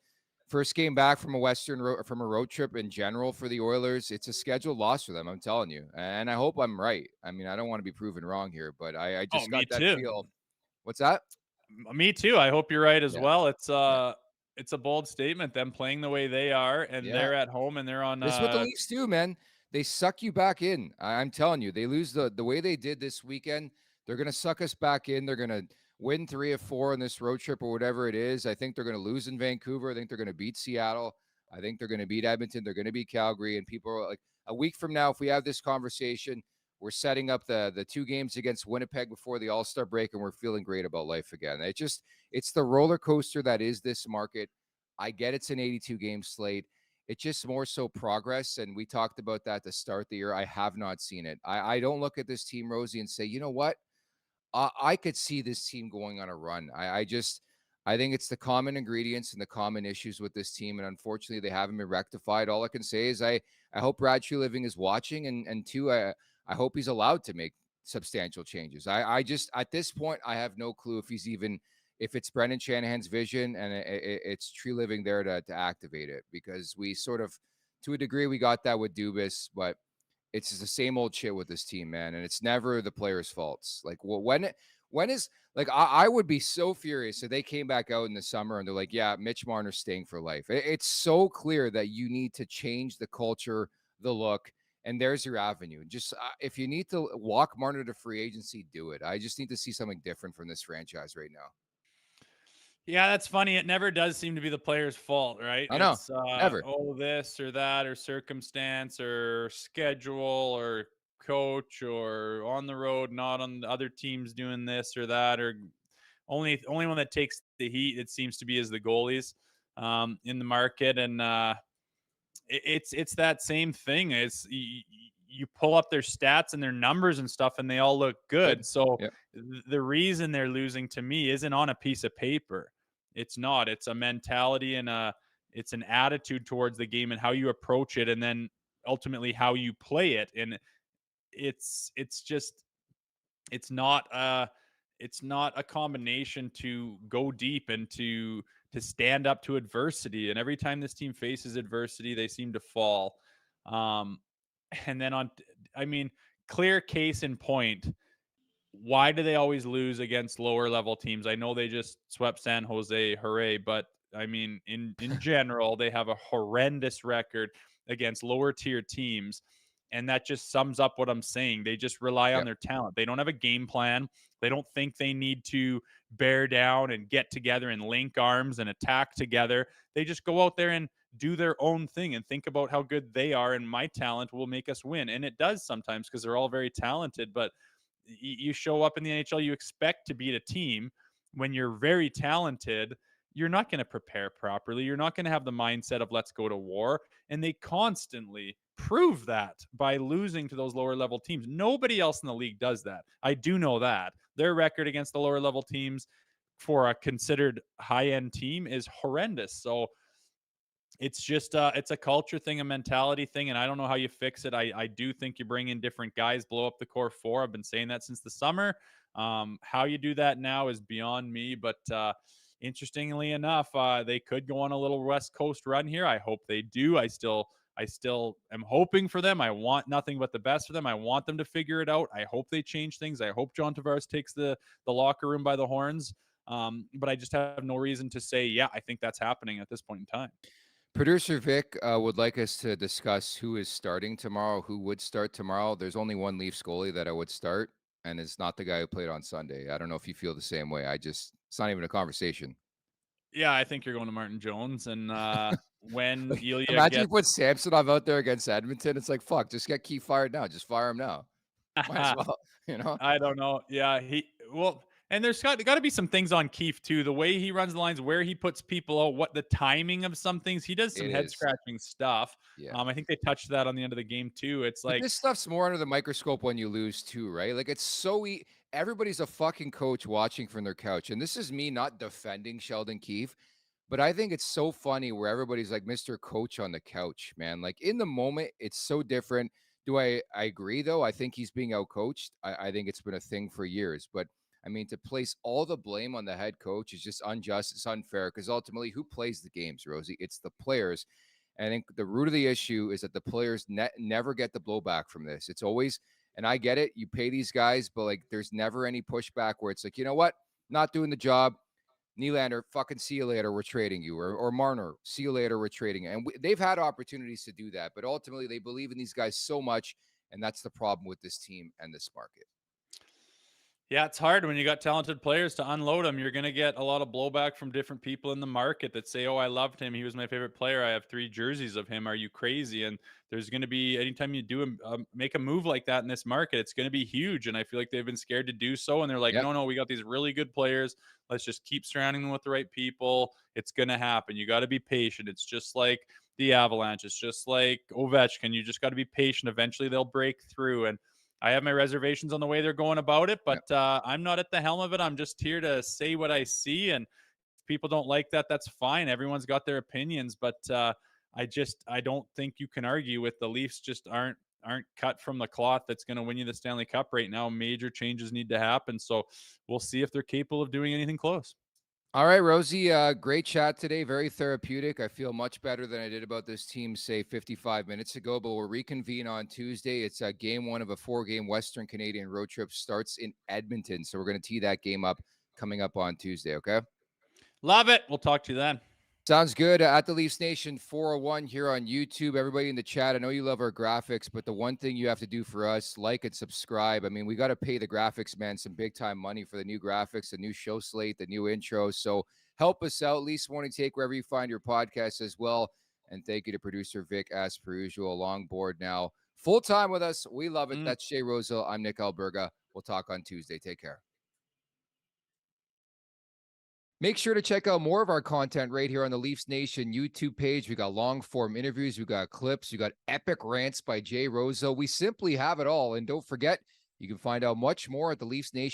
first game back from a road trip in general for the Oilers. It's a scheduled loss for them, I'm telling you. And I hope I'm right. I mean, I don't want to be proven wrong here, but I just got that feel What's that? Me too. I hope you're right as Yeah. well. It's a bold statement. Them playing the way they are, and they're at home, and they're on. This is what the Leafs do, man. They suck you back in. I'm telling you, they lose the way they did this weekend. They're gonna suck us back in. They're gonna win 3 of 4 on this road trip or whatever it is. I think they're gonna lose in Vancouver. I think they're gonna beat Seattle. I think they're gonna beat Edmonton. They're gonna beat Calgary. And people are like, a week from now, if we have this conversation, we're setting up the 2 games against Winnipeg before the All-Star break, and we're feeling great about life again. It's the roller coaster that is this market. I get it's an 82 game slate. It's just more so progress. And we talked about that to start the year. I have not seen it. I don't look at this team, Rosie, and say, you know what? I could see this team going on a run. I think it's the common ingredients and the common issues with this team. And unfortunately, they haven't been rectified. All I can say is I hope Brad Treliving is watching. And two, I hope he's allowed to make substantial changes. I just, at this point, I have no clue if it's Brendan Shanahan's vision and it's Treliving there to activate it, because we sort of, to a degree, we got that with Dubas, but it's just the same old shit with this team, man. And it's never the players' faults. Like, when is, like, I would be so furious if they came back out in the summer and they're like, yeah, Mitch Marner's staying for life. It's so clear that you need to change the culture, the look, and there's your avenue. Just if you need to walk Marner to free agency, do it. I just need to see something different from this franchise right now. Yeah, that's funny. It never does seem to be the player's fault, right? I know. It's Never. this or that or circumstance or schedule or coach or on the road, not on the other teams doing this or that, or only one that takes the heat, it seems to be, is the goalies in the market. And it's that same thing. It's you pull up their stats and their numbers and stuff, and they all look good. So yep. The reason they're losing, to me, isn't on a piece of paper. It's not. It's a mentality and it's an attitude towards the game and how you approach it, and then ultimately how you play it. And it's not a combination to go deep and to stand up to adversity. And every time this team faces adversity, they seem to fall. And then clear case in point, why do they always lose against lower level teams? I know they just swept San Jose, hooray, but I mean, in general, they have a horrendous record against lower tier teams. And that just sums up what I'm saying. They just rely on their talent. They don't have a game plan. They don't think they need to bear down and get together and link arms and attack together. They just go out there and do their own thing and think about how good they are, and my talent will make us win. And it does sometimes, because they're all very talented, but you show up in the NHL, you expect to beat a team. When you're very talented, you're not going to prepare properly. You're not going to have the mindset of let's go to war. And they constantly prove that by losing to those lower level teams. Nobody else in the league does that. I do know that. Their record against the lower level teams for a considered high-end team is horrendous. So it's just it's a culture thing, a mentality thing, and I don't know how you fix it. I do think you bring in different guys, blow up the core four. I've been saying that since the summer. How you do that now is beyond me, but interestingly enough, they could go on a little West Coast run here. I hope they do. I still am hoping for them. I want nothing but the best for them. I want them to figure it out. I hope they change things. I hope John Tavares takes the locker room by the horns. But I just have no reason to say, yeah, I think that's happening at this point in time. Producer Vic would like us to discuss who is starting tomorrow, who would start tomorrow. There's only one Leafs goalie that I would start, and it's not the guy who played on Sunday. I don't know if you feel the same way. It's not even a conversation. Yeah, I think you're going to Martin Jones. And when Ilya imagine you put Samsonov out there against Edmonton, it's like, fuck, just get Keefe fired now. Just fire him now. Might as well, I don't know. Yeah, and there's got to be some things on Keefe too. The way he runs the lines, where he puts people out, what the timing of some things. He does some head scratching stuff. Yeah. I think they touched that on the end of the game too. It's like, this stuff's more under the microscope when you lose too, right? Like, it's so everybody's a fucking coach watching from their couch. And this is me not defending Sheldon Keefe, but I think it's so funny where everybody's like Mr. Coach on the couch, man. Like, in the moment, it's so different. Do I agree, though? I think he's being outcoached. I think it's been a thing for years. But, I mean, to place all the blame on the head coach is just unjust. It's unfair, because ultimately, who plays the games, Rosie? It's the players. And I think the root of the issue is that the players never get the blowback from this. It's always, and I get it, you pay these guys, but, like, there's never any pushback where it's like, you know what? not doing the job. Nylander, fucking see you later, we're trading you. Or Marner, see you later, we're trading you. And they've had opportunities to do that, but ultimately they believe in these guys so much, and that's the problem with this team and this market. Yeah, it's hard when you got talented players to unload them. You're going to get a lot of blowback from different people in the market that say, oh, I loved him. He was my favorite player. I have 3 jerseys of him. Are you crazy? And there's going to be, anytime you do make a move like that in this market, it's going to be huge. And I feel like they've been scared to do so. And they're like, no, we got these really good players. Let's just keep surrounding them with the right people. It's going to happen. You got to be patient. It's just like the Avalanche. It's just like Ovechkin. You just got to be patient. Eventually they'll break through. And I have my reservations on the way they're going about it, but I'm not at the helm of it. I'm just here to say what I see, and if people don't like that, that's fine. Everyone's got their opinions, but I don't think you can argue with the Leafs. Just aren't cut from the cloth that's going to win you the Stanley Cup right now. Major changes need to happen, so we'll see if they're capable of doing anything close. All right, Rosie, great chat today. Very therapeutic. I feel much better than I did about this team, say, 55 minutes ago, but we'll reconvene on Tuesday. It's game 1 of a 4-game Western Canadian road trip, starts in Edmonton. So we're going to tee that game up coming up on Tuesday, okay? Love it. We'll talk to you then. Sounds good. At the Leafs Nation 401 here on YouTube. Everybody in the chat, I know you love our graphics, but the one thing you have to do for us, like and subscribe. I mean, we got to pay the graphics man some big time money for the new graphics, the new show slate, the new intro. So help us out. Leafs Morning Take wherever you find your podcast as well. And thank you to producer Vic, as per usual, along board now. Full time with us. We love it. That's Jay Rosehill. I'm Nick Alberga. We'll talk on Tuesday. Take care. Make sure to check out more of our content right here on the Leafs Nation YouTube page. We got long form interviews. We got clips. We got epic rants by Jay Rosehill. We simply have it all. And don't forget, you can find out much more at the Leafs Nation